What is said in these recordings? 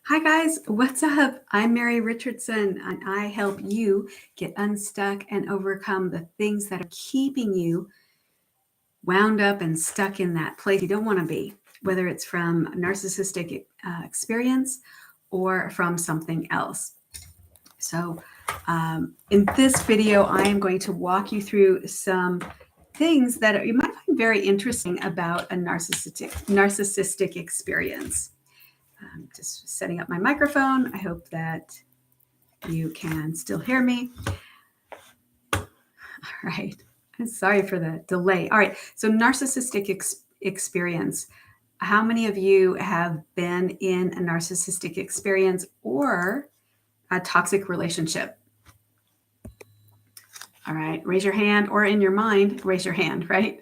Hi guys, what's up? I'm Mary Richardson and I help you get unstuck and overcome the things that are keeping you wound up and stuck in that place you don't want to be, whether it's from a narcissistic experience or from something else. So in this video, I am going to walk you through some things that you might find very interesting about a narcissistic experience. Just setting up my microphone. I hope that you can still hear me. All right. I'm sorry for the delay. All right. So narcissistic experience. How many of you have been in a narcissistic experience or a toxic relationship? All right. Raise your hand, or in your mind, raise your hand, right?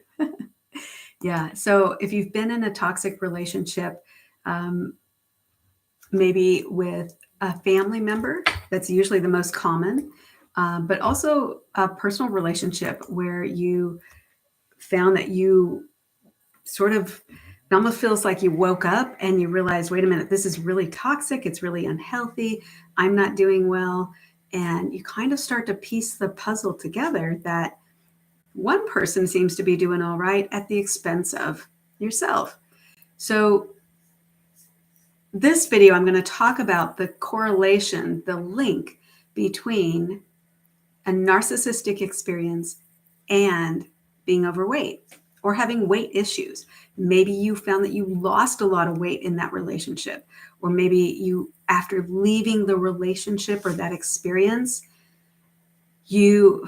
Yeah. So if you've been in a toxic relationship, maybe with a family member, that's usually the most common, but also a personal relationship where you found that you sort of, it almost feels like you woke up and you realize, wait a minute, this is really toxic. It's really unhealthy. I'm not doing well. And you kind of start to piece the puzzle together that one person seems to be doing all right at the expense of yourself. So this video, I'm going to talk about the correlation, the link between a narcissistic experience and being overweight or having weight issues. Maybe you found that you lost a lot of weight in that relationship, or maybe you, after leaving the relationship or that experience, you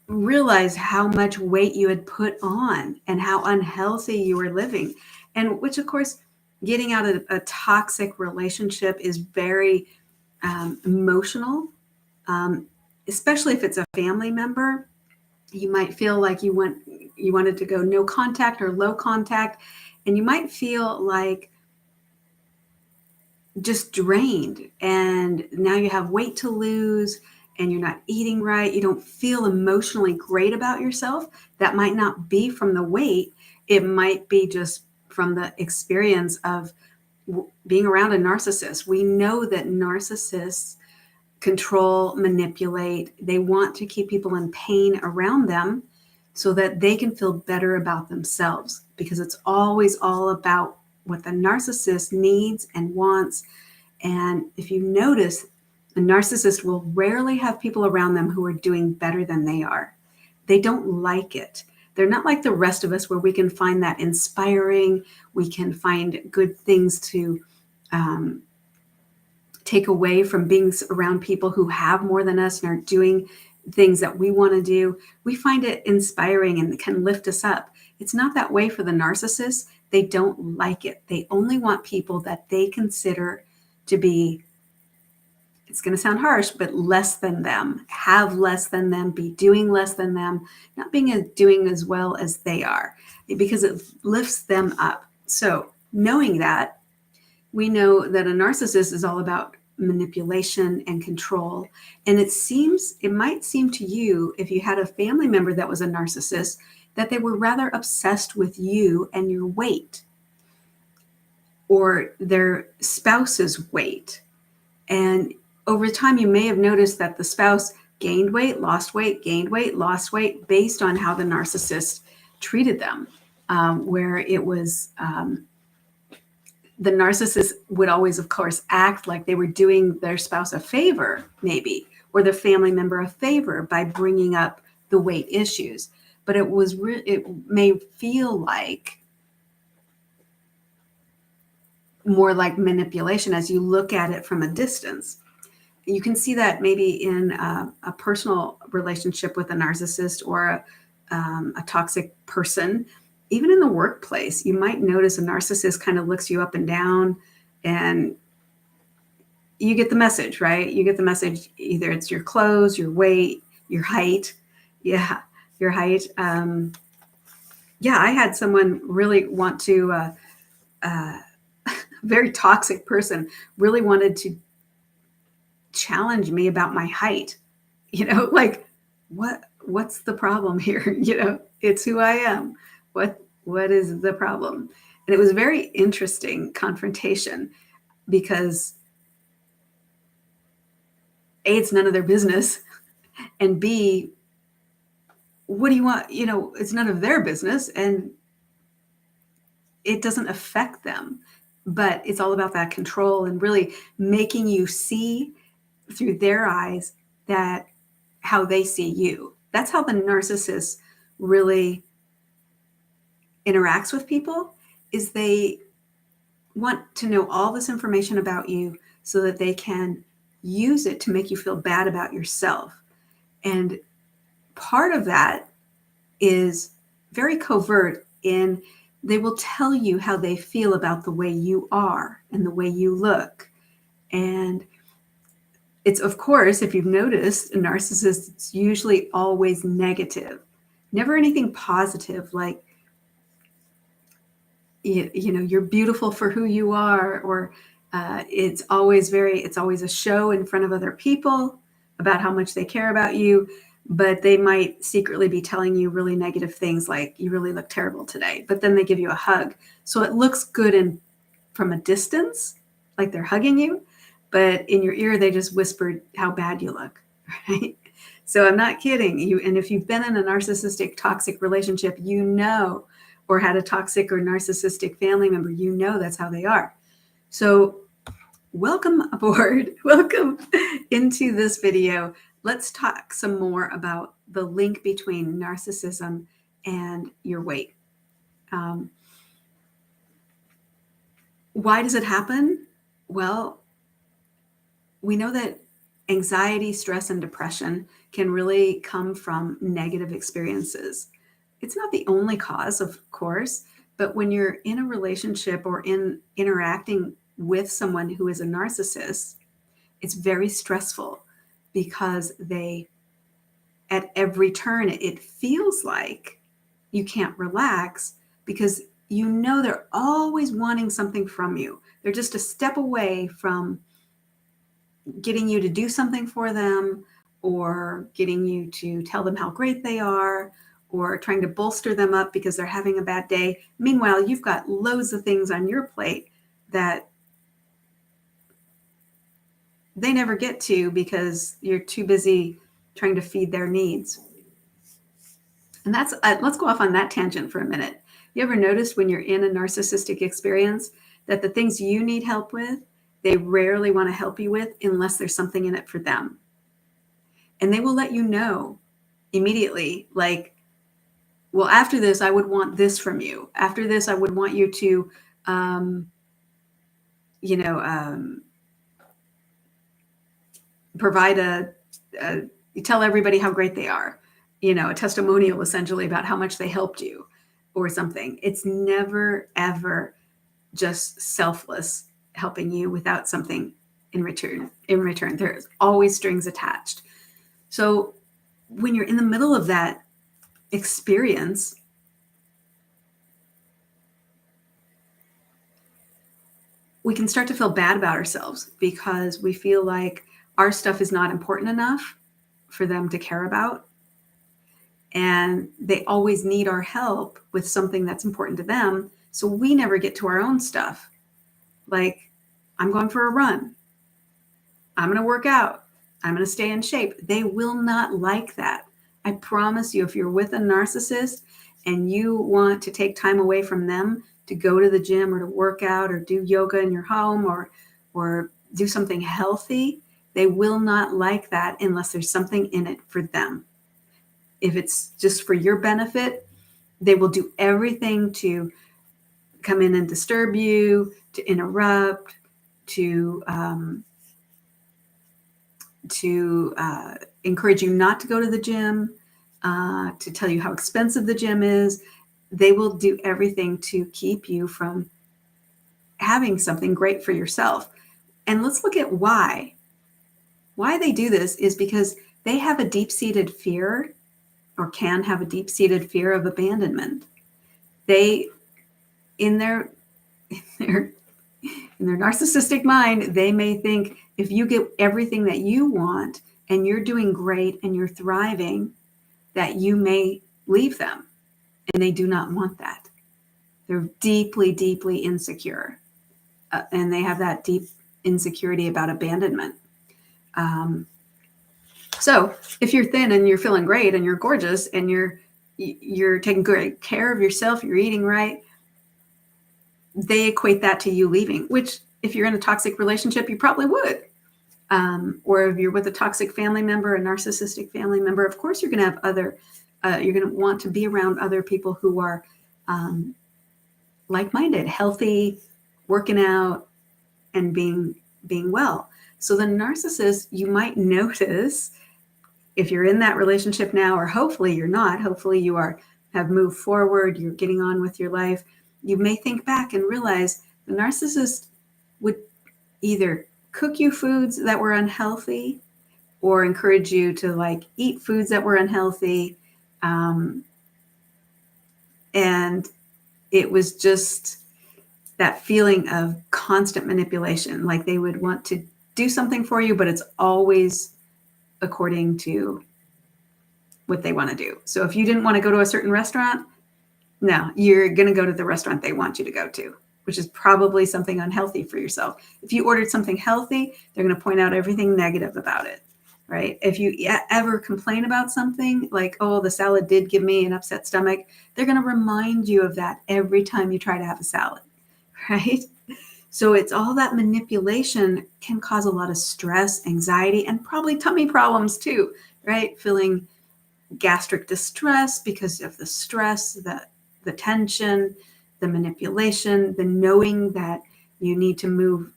realize how much weight you had put on and how unhealthy you were living. And which, of course, getting out of a toxic relationship is very emotional, especially if it's a family member. You might feel like you wanted to go no contact or low contact, and you might feel like just drained, and now you have weight to lose and you're not eating right. You don't feel emotionally great about yourself. That might not be from the weight. It might be just from the experience of being around a narcissist. We know that narcissists control, manipulate. They want to keep people in pain around them so that they can feel better about themselves, because it's always all about what the narcissist needs and wants. And if you notice, a narcissist will rarely have people around them who are doing better than they are. They don't like it. They're not like the rest of us, where we can find that inspiring. We can find good things to take away from being around people who have more than us and are doing things that we want to do. We find it inspiring and can lift us up. It's not that way for the narcissist. They don't like it. They only want people that they consider to be, it's going to sound harsh, but less than them, have less than them, be doing less than them, not doing as well as they are, because it lifts them up. So knowing that, we know that a narcissist is all about manipulation and control. And it might seem to you, if you had a family member that was a narcissist, that they were rather obsessed with you and your weight, or their spouse's weight. And over time, you may have noticed that the spouse gained weight, lost weight, gained weight, lost weight, based on how the narcissist treated them, where it was the narcissist would always, of course, act like they were doing their spouse a favor, maybe, or the family member a favor by bringing up the weight issues. But it may feel like more like manipulation as you look at it from a distance. You can see that maybe in a personal relationship with a narcissist or a toxic person. Even in the workplace, you might notice a narcissist kind of looks you up and down, and you get the message, right? You get the message, either it's your clothes, your weight, your height. Yeah, your height. Yeah, I had someone really want to, very toxic person, really wanted to challenge me about my height. Like, what's the problem here? It's who I am. What is the problem? And it was a very interesting confrontation. because A, it's none of their business, and B, what do you want? It's none of their business, and it doesn't affect them. But it's all about that control and really making you see through their eyes that how they see you. That's how the narcissist really interacts with people, is they want to know all this information about you so that they can use it to make you feel bad about yourself. And part of that is very covert in they will tell you how they feel about the way you are and the way you look. And it's, of course, if you've noticed, a narcissist, it's usually always negative, never anything positive, like, you're beautiful for who you are, or it's always a show in front of other people about how much they care about you, but they might secretly be telling you really negative things like, you really look terrible today, but then they give you a hug. So it looks good from a distance, like they're hugging you, but in your ear, they just whispered how bad you look, right? So I'm not kidding you. And if you've been in a narcissistic, toxic relationship, or had a toxic or narcissistic family member, that's how they are. So welcome aboard. Welcome into this video. Let's talk some more about the link between narcissism and your weight. Why does it happen? Well, we know that anxiety, stress, and depression can really come from negative experiences. It's not the only cause, of course, but when you're in a relationship or interacting with someone who is a narcissist, it's very stressful because at every turn, it feels like you can't relax because they're always wanting something from you. They're just a step away from getting you to do something for them, or getting you to tell them how great they are, or trying to bolster them up because they're having a bad day. Meanwhile, you've got loads of things on your plate that they never get to because you're too busy trying to feed their needs. And that's let's go off on that tangent for a minute. You ever noticed when you're in a narcissistic experience that the things you need help with, they rarely want to help you with unless there's something in it for them. And they will let you know immediately, like, well, after this, I would want this from you. After this, I would want you to, provide you tell everybody how great they are, a testimonial essentially about how much they helped you or something. It's never, ever just selfless helping you without something in return. There's always strings attached. So when you're in the middle of that experience, we can start to feel bad about ourselves because we feel like our stuff is not important enough for them to care about. And they always need our help with something that's important to them. So we never get to our own stuff. Like, I'm going for a run. I'm going to work out. I'm going to stay in shape. They will not like that. I promise you, if you're with a narcissist and you want to take time away from them to go to the gym or to work out or do yoga in your home or do something healthy, they will not like that unless there's something in it for them. If it's just for your benefit, they will do everything to come in and disturb you, to interrupt, to encourage you not to go to the gym, to tell you how expensive the gym is. They will do everything to keep you from having something great for yourself. And let's look at why. Why they do this is because they have a deep-seated fear, or can have a deep-seated fear of abandonment. They, in their narcissistic mind, they may think if you get everything that you want and you're doing great and you're thriving, that you may leave them. And they do not want that. They're deeply, deeply insecure. And they have that deep insecurity about abandonment. So if you're thin and you're feeling great and you're gorgeous and you're taking great care of yourself, you're eating right, they equate that to you leaving, which if you're in a toxic relationship, you probably would. Or if you're with a toxic family member, a narcissistic family member, of course you're going to have you're going to want to be around other people who are like-minded, healthy, working out, and being well. So the narcissist, you might notice if you're in that relationship now, or hopefully you're not, hopefully you have moved forward, you're getting on with your life, you may think back and realize the narcissist would either cook you foods that were unhealthy or encourage you to like eat foods that were unhealthy. And it was just that feeling of constant manipulation. Like they would want to do something for you, but it's always according to what they want to do. So if you didn't want to go to a certain restaurant, no, you're going to go to the restaurant they want you to go to, which is probably something unhealthy for yourself. If you ordered something healthy, they're going to point out everything negative about it, right? If you ever complain about something like, oh, the salad did give me an upset stomach, they're going to remind you of that every time you try to have a salad, right? So it's all that manipulation can cause a lot of stress, anxiety, and probably tummy problems too, right? Feeling gastric distress because of the stress, the tension, the manipulation, the knowing that you need to move,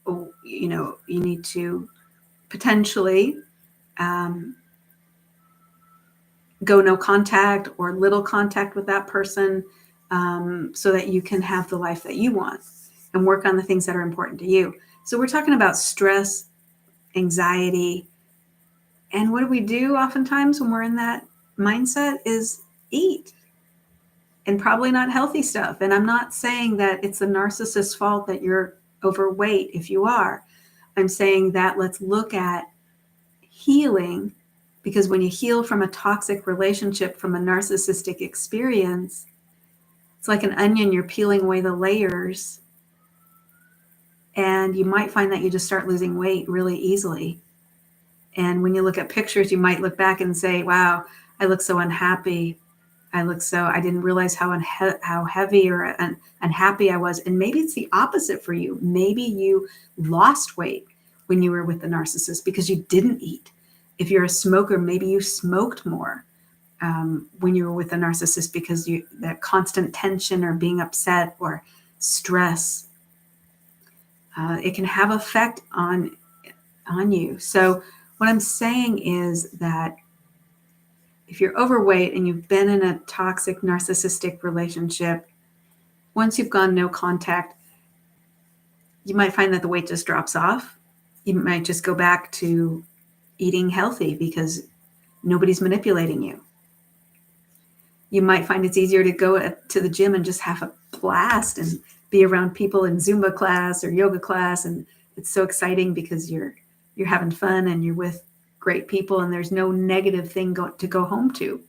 you need to potentially go no contact or little contact with that person so that you can have the life that you want and work on the things that are important to you. So we're talking about stress, anxiety, and what do we do oftentimes when we're in that mindset is eat. And probably not healthy stuff. And I'm not saying that it's the narcissist's fault that you're overweight if you are. I'm saying that let's look at healing, because when you heal from a toxic relationship, from a narcissistic experience, it's like an onion, you're peeling away the layers. And you might find that you just start losing weight really easily. And when you look at pictures, you might look back and say, wow, I look so unhappy. I didn't realize how heavy or unhappy I was. And maybe it's the opposite for you. Maybe you lost weight when you were with the narcissist because you didn't eat. If you're a smoker, maybe you smoked more when you were with the narcissist because that constant tension or being upset or stress, it can have effect on you. So what I'm saying is that if you're overweight and you've been in a toxic narcissistic relationship, once you've gone no contact, you might find that the weight just drops off. You might just go back to eating healthy because nobody's manipulating you. You might find it's easier to go to the gym and just have a blast and be around people in Zumba class or yoga class. And it's so exciting because you're having fun and you're with great people and there's no negative thing to go home to.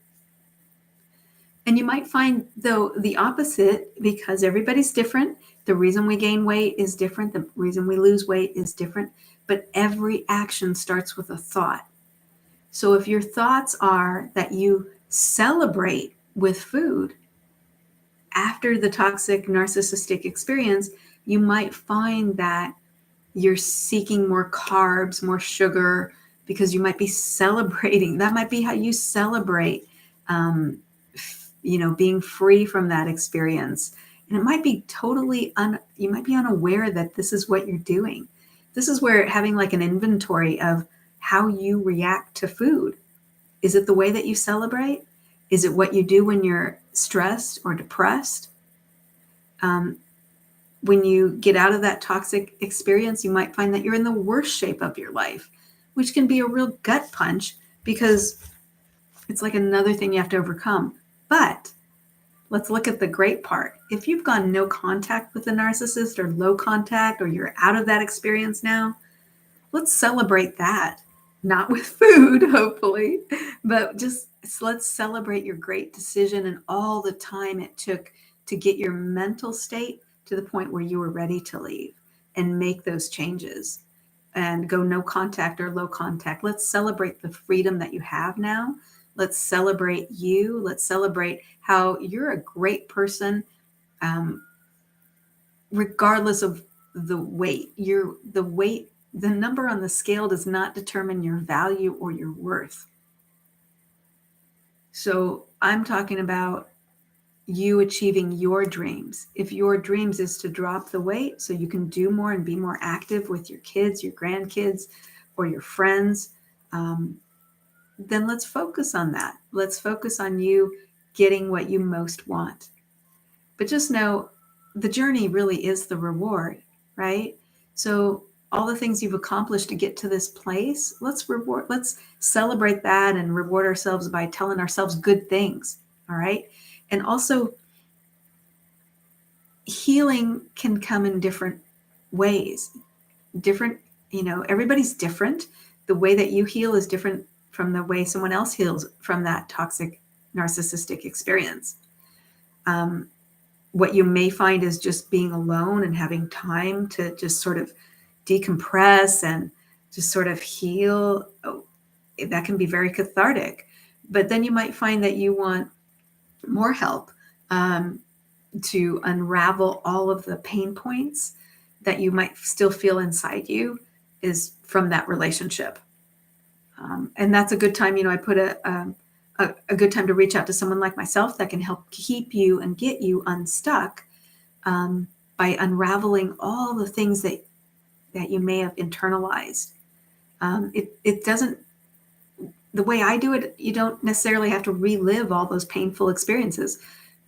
And you might find, though, the opposite, because everybody's different. The reason we gain weight is different. The reason we lose weight is different. But every action starts with a thought. So if your thoughts are that you celebrate with food after the toxic narcissistic experience, you might find that you're seeking more carbs, more sugar, because you might be celebrating. That might be how you celebrate, being free from that experience. And it might be totally, you might be unaware that this is what you're doing. This is where having like an inventory of how you react to food. Is it the way that you celebrate? Is it what you do when you're stressed or depressed? When you get out of that toxic experience, you might find that you're in the worst shape of your life, which can be a real gut punch because it's like another thing you have to overcome. But let's look at the great part. If you've gone no contact with a narcissist or low contact, or you're out of that experience now, let's celebrate that. Not with food, hopefully, but just let's celebrate your great decision and all the time it took to get your mental state to the point where you were ready to leave and make those changes. and go no contact or low contact. Let's celebrate the freedom that you have now. Let's celebrate you. Let's celebrate how you're a great person, regardless of the weight. The number on the scale does not determine your value or your worth. So I'm talking about you achieving your dreams. If your dreams is to drop the weight so you can do more and be more active with your kids, your grandkids, or your friends, then let's focus on that. Let's focus on you getting what you most want. But just know the journey really is the reward, right? So all the things you've accomplished to get to this place, let's celebrate that and reward ourselves by telling ourselves good things. All right. And also, healing can come in different ways. Everybody's different. The way that you heal is different from the way someone else heals from that toxic narcissistic experience. What you may find is just being alone and having time to just sort of decompress and just sort of heal. That can be very cathartic. But then you might find that you want more help to unravel all of the pain points that you might still feel inside you is from that relationship. And that's a good time. I put a good time to reach out to someone like myself that can help keep you and get you unstuck by unraveling all the things that you may have internalized. It doesn't, the way I do it, you don't necessarily have to relive all those painful experiences,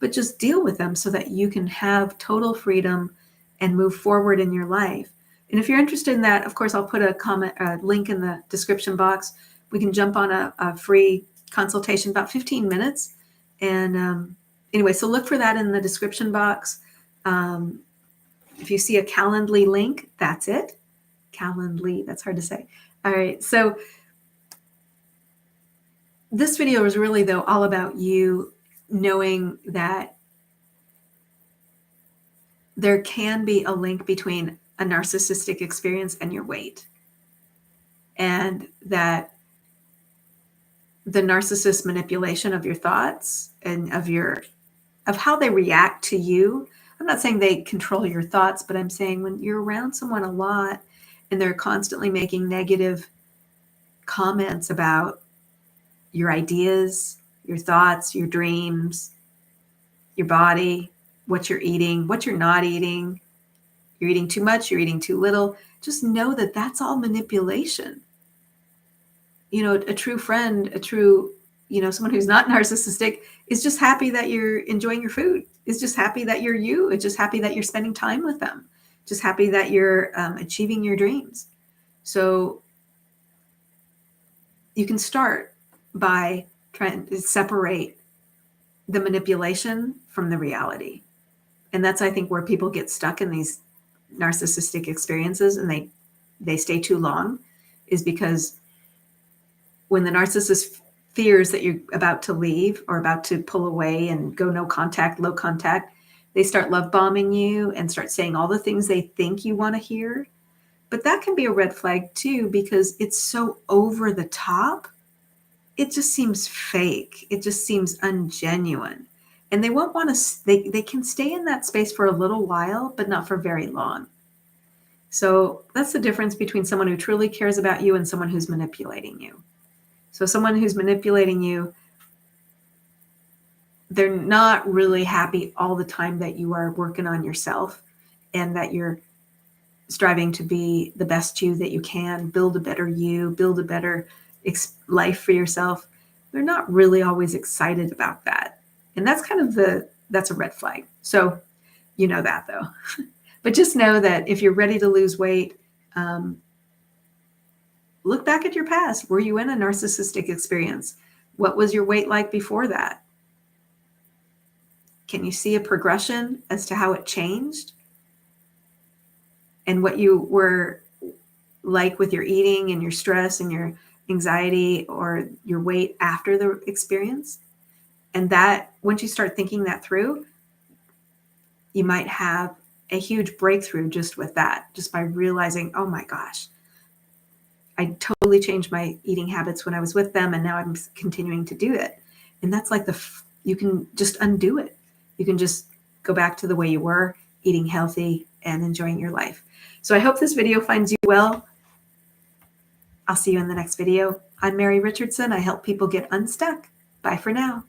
but just deal with them so that you can have total freedom and move forward in your life. And if you're interested in that, of course, I'll put a link in the description box. We can jump on a free consultation, about 15 minutes. And anyway, so look for that in the description box. If you see a Calendly link, that's it. Calendly, that's hard to say. All right, so this video is really, though, all about you knowing that there can be a link between a narcissistic experience and your weight, and that the narcissist manipulation of your thoughts and of how they react to you. I'm not saying they control your thoughts, but I'm saying when you're around someone a lot and they're constantly making negative comments about your ideas, your thoughts, your dreams, your body, what you're eating, what you're not eating, you're eating too much, you're eating too little, just know that that's all manipulation. A true friend, someone who's not narcissistic is just happy that you're enjoying your food, is just happy that you're you, is just happy that you're spending time with them, just happy that you're achieving your dreams. So you can start by trying to separate the manipulation from the reality. And that's, I think, where people get stuck in these narcissistic experiences and they stay too long, is because when the narcissist fears that you're about to leave or about to pull away and go no contact, low contact, they start love bombing you and start saying all the things they think you want to hear. But that can be a red flag too, because it's so over the top. It just seems fake. It just seems ungenuine. And they won't want to, they can stay in that space for a little while, but not for very long. So that's the difference between someone who truly cares about you and someone who's manipulating you. So someone who's manipulating you, they're not really happy all the time that you are working on yourself and that you're striving to be the best you that you can, build a better you, build a better life for yourself. They're not really always excited about that. And that's that's a red flag. So you know that, though. But just know that if you're ready to lose weight, look back at your past. Were you in a narcissistic experience? What was your weight like before that? Can you see a progression as to how it changed? And what you were like with your eating and your stress and your anxiety or your weight after the experience? And that, once you start thinking that through, you might have a huge breakthrough just with that, just by realizing, oh my gosh, I totally changed my eating habits when I was with them, and now I'm continuing to do it. And that's like you can just undo it. You can just go back to the way you were, eating healthy and enjoying your life. So I hope this video finds you well. I'll see you in the next video. I'm Mary Richardson. I help people get unstuck. Bye for now.